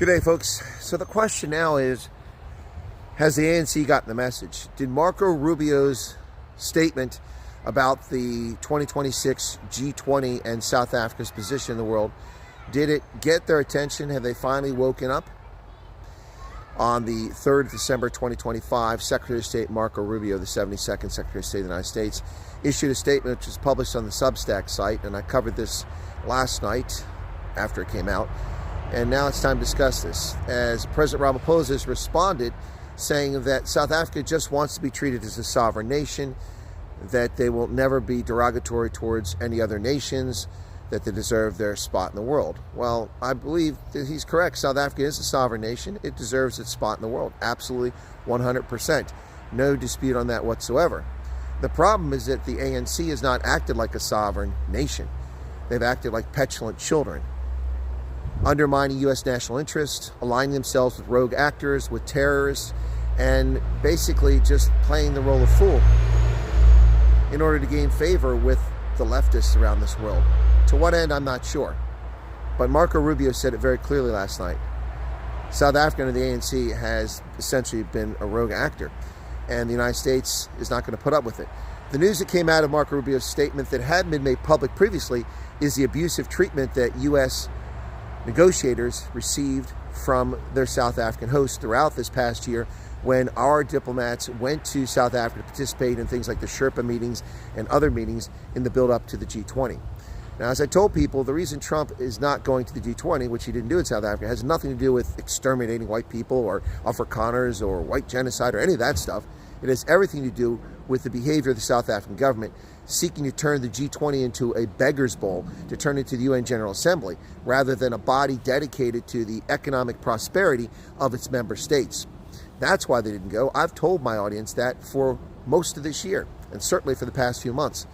Good day, folks. So the question now is, has the ANC gotten the message? Did Marco Rubio's statement about the 2026 G20 and South Africa's position in the world, did it get their attention? Have they finally woken up? On the 3rd of December 2025, Secretary of State Marco Rubio, the 72nd Secretary of State of the United States, issued a statement which was published on the Substack site, and I covered this last night after it came out. And now it's time to discuss this, as President Ramaphosa has responded, saying that South Africa just wants to be treated as a sovereign nation, that they will never be derogatory towards any other nations, that they deserve their spot in the world. Well, I believe that he's correct. South Africa is a sovereign nation. It deserves its spot in the world. Absolutely, 100%. No dispute on that whatsoever. The problem is that the ANC has not acted like a sovereign nation. They've acted like petulant children, undermining U.S. national interest, aligning themselves with rogue actors, with terrorists, and basically just playing the role of fool in order to gain favor with the leftists around this world. To what end, I'm not sure. But Marco Rubio said it very clearly last night. South Africa and the ANC has essentially been a rogue actor, and the United States is not going to put up with it. The news that came out of Marco Rubio's statement that hadn't been made public previously is the abusive treatment that U.S. negotiators received from their South African hosts throughout this past year, when our diplomats went to South Africa to participate in things like the Sherpa meetings and other meetings in the build-up to the G20. Now, as I told people, the reason Trump is not going to the G20, which he didn't do in South Africa, has nothing to do with exterminating white people or Afrikaners or white genocide or any of that stuff. It has everything to do with the behavior of the South African government seeking to turn the G20 into a beggar's bowl, to turn it to the UN General Assembly, rather than a body dedicated to the economic prosperity of its member states. That's why they didn't go. I've told my audience that for most of this year, and certainly for the past few months.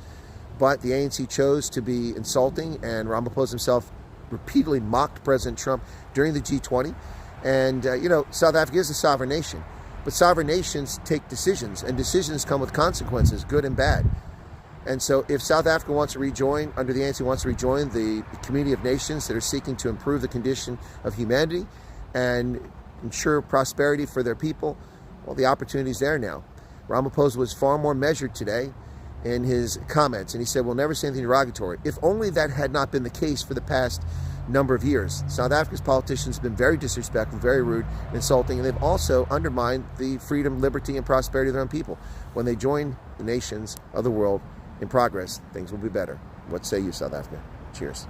But the ANC chose to be insulting, and Ramaphosa himself repeatedly mocked President Trump during the G20. And, South Africa is a sovereign nation. But sovereign nations take decisions, and decisions come with consequences, good and bad. And so if South Africa wants to rejoin, under the ANC wants to rejoin the community of nations that are seeking to improve the condition of humanity and ensure prosperity for their people, well, the opportunity is there now. Ramaphosa was far more measured today in his comments, and he said, we'll never say anything derogatory. If only that had not been the case for the past number of years. South Africa's politicians have been very disrespectful, very rude, insulting, and they've also undermined the freedom, liberty, and prosperity of their own people. When they join the nations of the world in progress, things will be better. What say you, South Africa? Cheers.